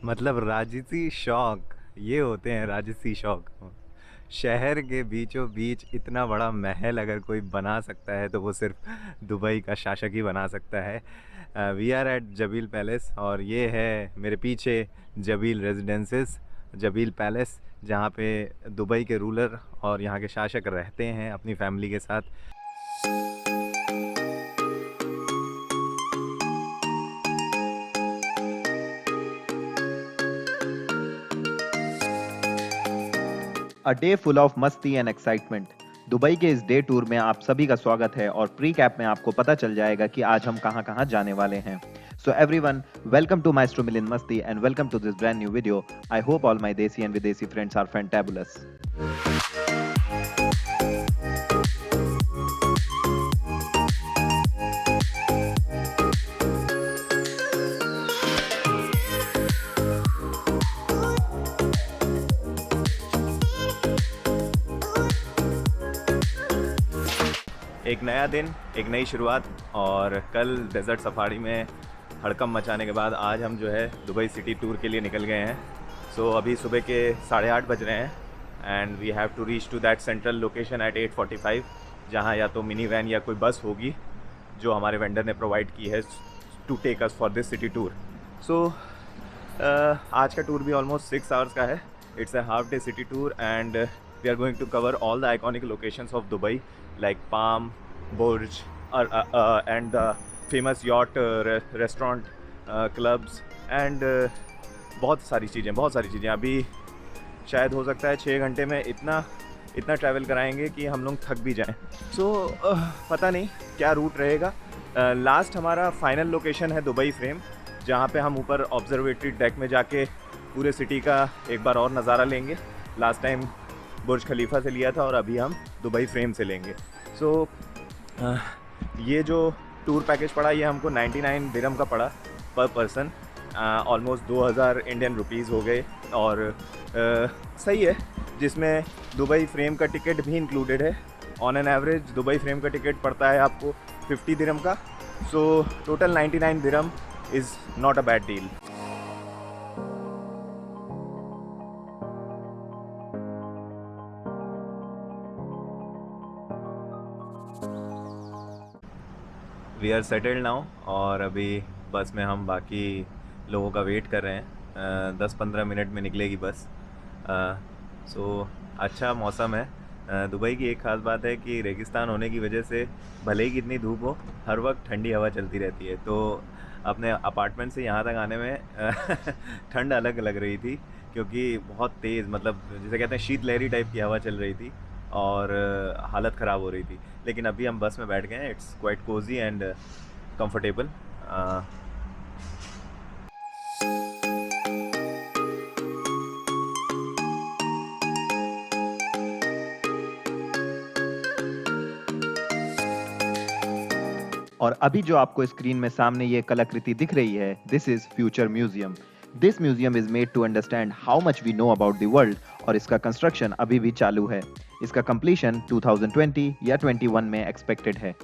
मतलब राजसी शौक, ये होते हैं राजसी शौक। शहर के बीचों बीच इतना बड़ा महल अगर कोई बना सकता है तो वो सिर्फ दुबई का शासक ही बना सकता है। We are eight Zabeel palace और ये है मेरे पीछे जबील रेजिडेंसेस, जबील पैलेस, जहाँ पे दुबई के रूलर और यहाँ के शासक रहते हैं अपनी फैमिली के साथ। अ डे फुल ऑफ मस्ती एंड एक्साइटमेंट। दुबई के इस डे टूर में आप सभी का स्वागत है और प्री कैप में आपको पता चल जाएगा कि आज हम कहां कहां जाने वाले हैं। So everyone, welcome to maestro मिलिन मस्ती and welcome to this brand new video. I hope all my desi and विदेशी फ्रेंड्स आर फैंटाबुलस। एक नया दिन, एक नई शुरुआत। और कल डेजर्ट सफारी में हड़कंप मचाने के बाद आज हम जो है दुबई सिटी टूर के लिए निकल गए हैं। सो अभी सुबह के 8:30 बज रहे हैं and we have to reach to that central location at 8:45, जहां या तो मिनी वैन या कोई बस होगी जो हमारे वेंडर ने प्रोवाइड की है to take us for this city tour. So आज का टूर भी ऑलमोस्ट 6 आवर्स का है। It's a half day city tour and we are going to cover all the iconic locations of Dubai like Palm, Burj, and the famous yacht restaurant, clubs and बहुत सारी चीज़ें। अभी शायद हो सकता है 6 घंटे में इतना ट्रैवल कराएंगे कि हम लोग थक भी जाएं। सो पता नहीं क्या रूट रहेगा। लास्ट हमारा फाइनल लोकेशन है दुबई फ्रेम, जहाँ पे हम ऊपर ऑब्जर्वेटरी डेक में जाके पूरे सिटी का एक बार और नज़ारा लेंगे। लास्ट टाइम बुर्ज खलीफा से लिया था और अभी हम दुबई फ्रेम से लेंगे। सो ये जो टूर पैकेज पड़ा ये हमको 99 दिरहम का पड़ा पर पर्सन, ऑलमोस्ट 2000 इंडियन रुपीज़ हो गए। और सही है, जिसमें दुबई फ्रेम का टिकट भी इंक्लूडेड है। On an average Dubai frame का टिकट पड़ता है आपको 50 दिरहम का। So total 99 dirham is not a bad deal. We are settled now और अभी बस में हम बाकी लोगों का वेट कर रहे हैं। 10-15 मिनट में निकलेगी बस। सो अच्छा मौसम है। दुबई की एक ख़ास बात है कि रेगिस्तान होने की वजह से भले ही कितनी धूप हो, हर वक्त ठंडी हवा चलती रहती है। तो अपने अपार्टमेंट से यहाँ तक आने में ठंड अलग लग रही थी, क्योंकि बहुत तेज़, मतलब जिसे कहते हैं शीतलहरी टाइप की हवा चल रही थी और हालत ख़राब हो रही थी। लेकिन अभी हम बस में बैठ गए हैं। It's quite Cozi and comfortable. और अभी जो आपको स्क्रीन में सामने ये कलाकृति दिख रही है, this is future museum. This museum is made to understand how much we know about the world और इसका कंस्ट्रक्शन अभी भी चालू है। इसका कंप्लीशन 2020 या 21 में एक्सपेक्टेड है।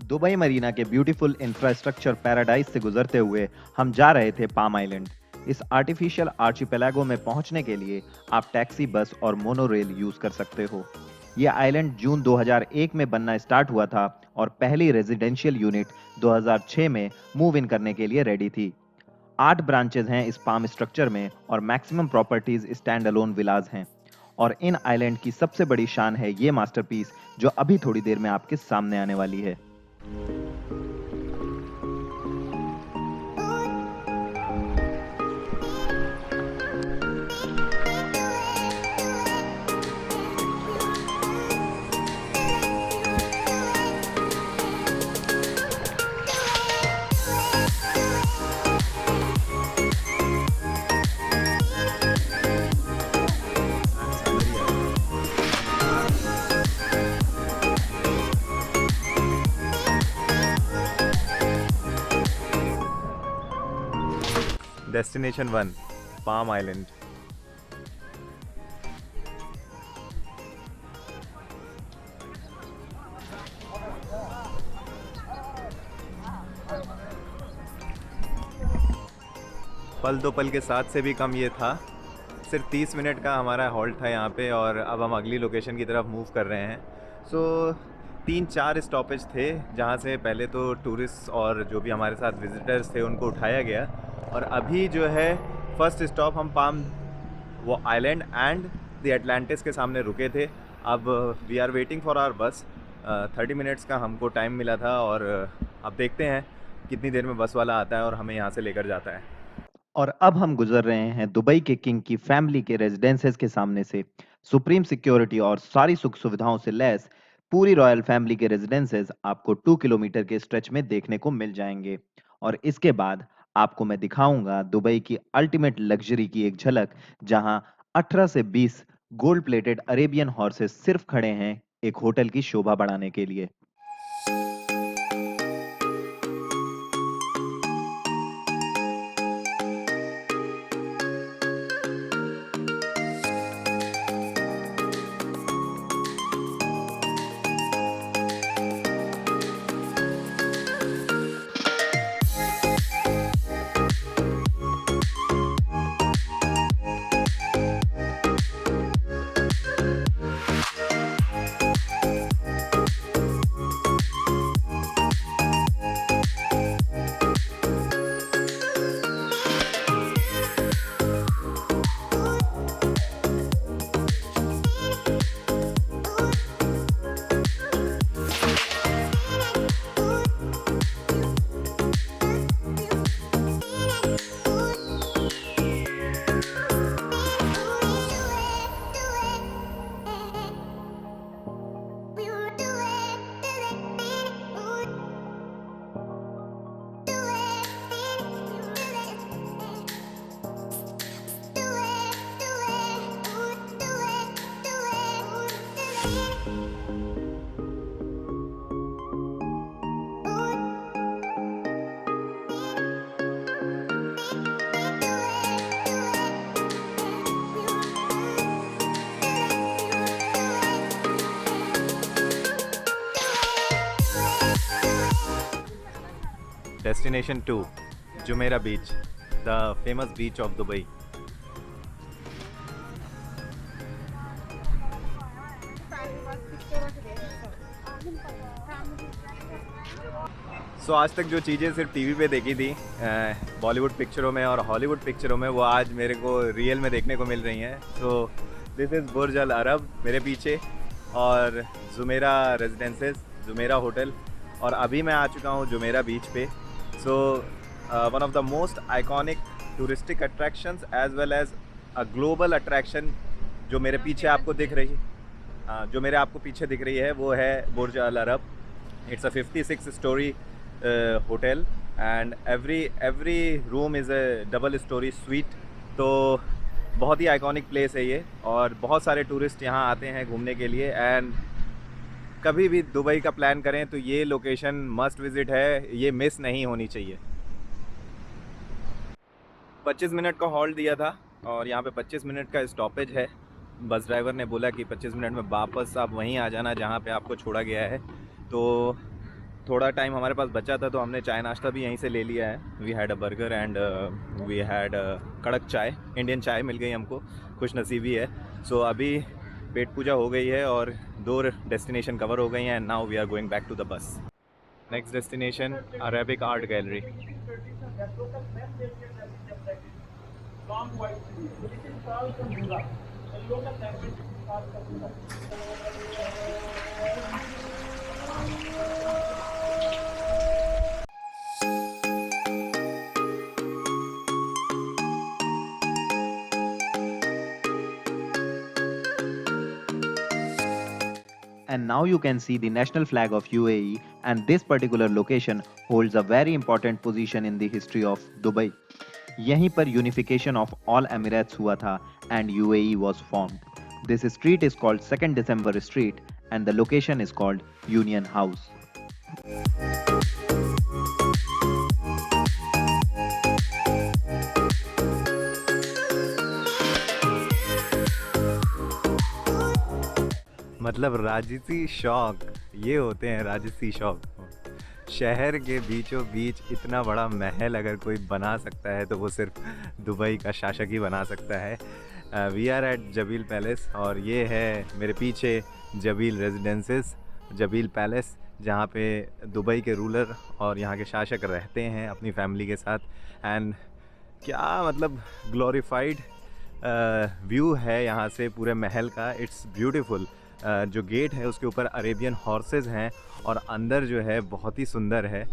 दुबई मरीना के ब्यूटीफुल इंफ्रास्ट्रक्चर पैराडाइज से गुजरते हुए हम जा रहे थे पाम आइलैंड। इस आर्टिफिशियल आर्चिपेलागो में पहुंचने के लिए आप टैक्सी, बस और मोनोरेल यूज कर सकते हो। यह आइलैंड जून 2001 में बनना स्टार्ट हुआ था और पहली रेजिडेंशियल यूनिट 2006 में मूव इन करने के लिए रेडी थी। 8 ब्रांचेज हैं इस पाम स्ट्रक्चर में और maximum properties stand alone villas हैं। और इन आइलैंड की सबसे बड़ी शान है ये मास्टरपीस, जो अभी थोड़ी देर में आपके सामने आने वाली है। Destination 1 palm island. पल दो पल के साथ से भी कम ये था। सिर्फ 30 मिनट का हमारा हॉल्ट था यहाँ पे और अब हम अगली लोकेशन की तरफ मूव कर रहे हैं। सो 3-4 स्टॉपेज थे जहाँ से पहले तो टूरिस्ट और जो भी हमारे साथ विजिटर्स थे उनको उठाया गया और अभी जो है फर्स्ट स्टॉप हम पाम वो आइलैंड एंड द एटलांटिस के सामने रुके थे। अब we are waiting for our bus. 30 minutes का हमको टाइम मिला था और अब देखते हैं कितनी देर में बस वाला आता है और हमें यहाँ से लेकर जाता है। और अब हम गुजर रहे हैं दुबई के किंग की फैमिली के रेजिडेंसेस के सामने से। सुप्रीम सिक्योरिटी और सारी सुख सुविधाओं से लैस पूरी रॉयल फैमिली के रेजिडेंसेस आपको 2 किलोमीटर के स्ट्रेच में देखने को मिल जाएंगे। और इसके बाद आपको मैं दिखाऊंगा दुबई की अल्टीमेट लग्जरी की एक झलक, जहां 18 से 20 गोल्ड प्लेटेड अरेबियन हॉर्सेस सिर्फ खड़े हैं एक होटल की शोभा बढ़ाने के लिए। Destination 2 Jumeirah Beach, the famous beach of Dubai. सो आज तक जो चीज़ें सिर्फ टीवी पे देखी थी बॉलीवुड पिक्चरों में और हॉलीवुड पिक्चरों में, वो आज मेरे को रियल में देखने को मिल रही हैं। So this is Burj Al अरब मेरे पीछे और जुमेरा रेजिडेंसेस, जुमेरा होटल, और अभी मैं आ चुका हूँ जुमेरा बीच पे। So one of the most iconic touristic attractions as well as a global attraction जो मेरे पीछे आपको दिख रही है, जो मेरे आपको पीछे दिख रही है वो है Burj Al Arab. It's a 56 storey hotel and every room is a double storey suite. तो बहुत ही आइकॉनिक प्लेस है ये और बहुत सारे टूरिस्ट यहाँ आते हैं घूमने के लिए। एंड कभी भी दुबई का प्लान करें तो ये लोकेशन मस्ट विज़िट है, ये मिस नहीं होनी चाहिए। 25 मिनट का हॉल्ट दिया था और यहाँ पे 25 मिनट का स्टॉपेज है। बस ड्राइवर ने बोला कि 25 मिनट में वापस आप वहीं आ जाना जहाँ पे आपको छोड़ा गया है। तो थोड़ा टाइम हमारे पास बचा था तो हमने चाय नाश्ता भी यहीं से ले लिया है। We had a burger and we had kadak chai, Indian चाय मिल गई हमको, खुश नसीबी है। सो अभी पेट पूजा हो गई है और 2 डेस्टिनेशन कवर हो गई हैं and now we are going back to the bus. Next destination Arabic art gallery. And now you can see the national flag of UAE, and this particular location holds a very important position in the history of Dubai. यहीं पर unification of all Emirates हुआ था and UAE was formed. This street is called 2nd December Street and the location is called Union House. मतलब राजसी शौक, ये होते हैं राजसी शौक। शहर के बीचों बीच इतना बड़ा महल अगर कोई बना सकता है तो वो सिर्फ दुबई का शासक ही बना सकता है। We are eight Zabeel palace और ये है मेरे पीछे जबील रेजिडेंसेस, जबील पैलेस, जहाँ पे दुबई के रूलर और यहाँ के शासक रहते हैं अपनी फैमिली के साथ। एंड क्या मतलब ग्लोरीफाइड व्यू है यहाँ से पूरे महल का, इट्स ब्यूटीफुल। जो गेट है उसके ऊपर अरेबियन हॉर्सेस हैं और अंदर जो है बहुत ही सुंदर है।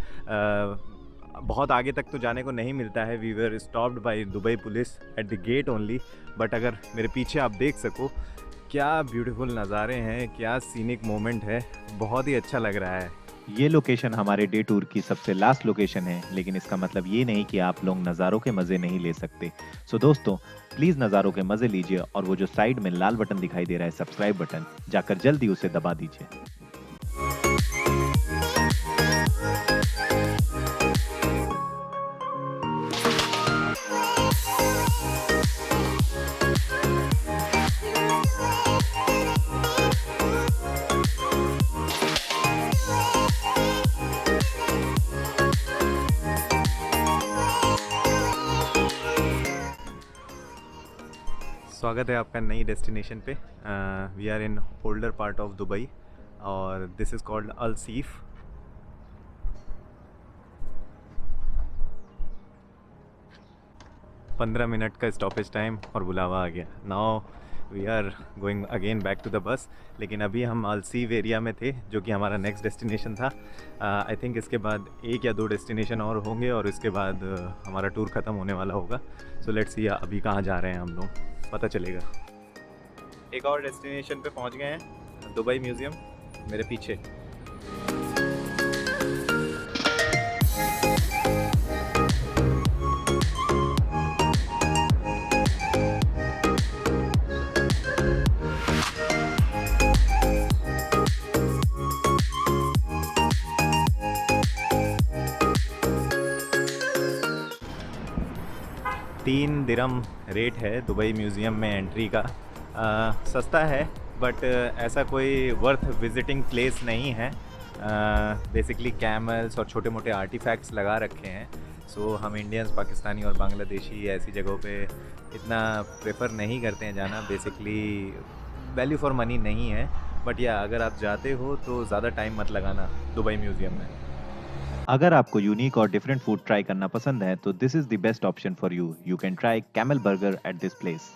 बहुत आगे तक तो जाने को नहीं मिलता है, we were stopped by Dubai police at the gate only. But अगर मेरे पीछे आप देख सको क्या ब्यूटीफुल नज़ारे हैं, क्या सीनिक मोमेंट है, बहुत ही अच्छा लग रहा है। ये लोकेशन हमारे डे टूर की सबसे लास्ट लोकेशन है, लेकिन इसका मतलब ये नहीं कि आप लोग नज़ारों के मज़े नहीं ले सकते। सो दोस्तों, प्लीज़ नज़ारों के मज़े लीजिए और वो जो साइड में लाल बटन दिखाई दे रहा है सब्सक्राइब बटन, जाकर जल्दी उसे दबा दीजिए। स्वागत है आपका नई डेस्टिनेशन पे। We are in older part of Dubai और this is called Al Seef. पंद्रह मिनट का स्टॉपेज टाइम और बुलावा आ गया। Now we are going again back to the bus. लेकिन अभी हम अल सीफ एरिया में थे जो कि हमारा नेक्स्ट डेस्टिनेशन था। आई थिंक इसके बाद एक या दो डेस्टिनेशन और होंगे और इसके बाद हमारा टूर ख़त्म होने वाला होगा। सो लेट्स सी अभी कहाँ जा रहे हैं हम लोग, पता चलेगा। एक और डेस्टिनेशन पे पहुंच गए हैं, दुबई म्यूज़ियम मेरे पीछे। तीन दिरहम रेट है दुबई म्यूज़ियम में एंट्री का। सस्ता है बट ऐसा कोई वर्थ विजिटिंग प्लेस नहीं है। बेसिकली कैमल्स और छोटे मोटे आर्टिफैक्ट्स लगा रखे हैं। सो हम इंडियंस, पाकिस्तानी और बांग्लादेशी ऐसी जगहों पे इतना प्रेफर नहीं करते हैं जाना। बेसिकली वैल्यू फॉर मनी नहीं है। बट या अगर आप जाते हो तो ज़्यादा टाइम मत लगाना दुबई म्यूज़ियम में। अगर आपको यूनिक और डिफरेंट फूड ट्राई करना पसंद है तो this is the best option for you. You can try camel burger at this place.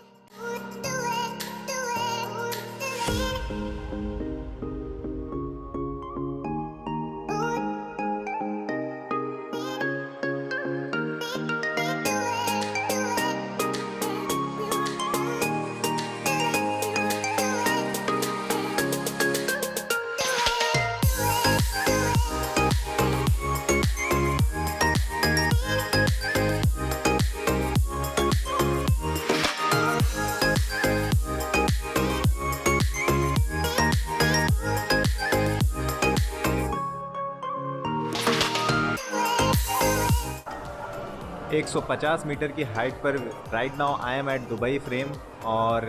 एक 150 मीटर की हाइट पर right now I am at Dubai frame. और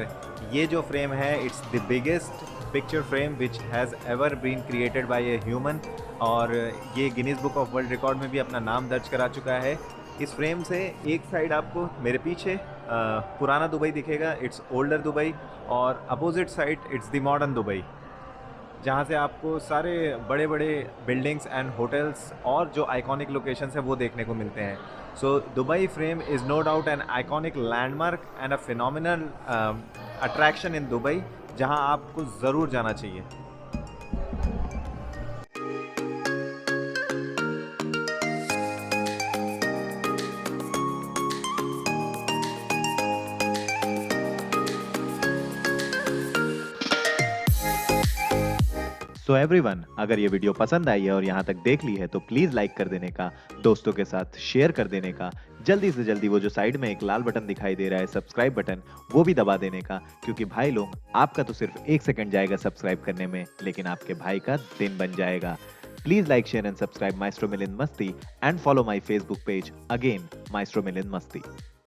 ये जो फ्रेम है it's the biggest picture frame which has ever been created by a human. और ये Guinness book of world record में भी अपना नाम दर्ज करा चुका है। इस फ्रेम से एक साइड आपको मेरे पीछे पुराना दुबई दिखेगा, इट्स ओल्डर दुबई, और opposite side it's the modern Dubai, जहाँ से आपको सारे बड़े बड़े बिल्डिंग्स एंड होटल्स और जो आइकॉनिक लोकेशंस हैं वो देखने को मिलते हैं। So Dubai frame is no doubt an iconic landmark and a phenomenal attraction in Dubai, जहाँ आपको ज़रूर जाना चाहिए। सो एवरीवन, अगर ये वीडियो पसंद आई है और यहाँ तक देख ली है तो प्लीज लाइक कर देने का, दोस्तों के साथ शेयर कर देने का, जल्दी से जल्दी वो जो साइड में एक लाल बटन दिखाई दे रहा है सब्सक्राइब बटन, वो भी दबा देने का। क्योंकि भाई लोग, आपका तो सिर्फ 1 सेकंड जाएगा सब्सक्राइब करने में, लेकिन आपके भाई का दिन बन जाएगा। Please like, share and subscribe Maestro Milind Masti and follow my Facebook page again, Maestro Milind Masti.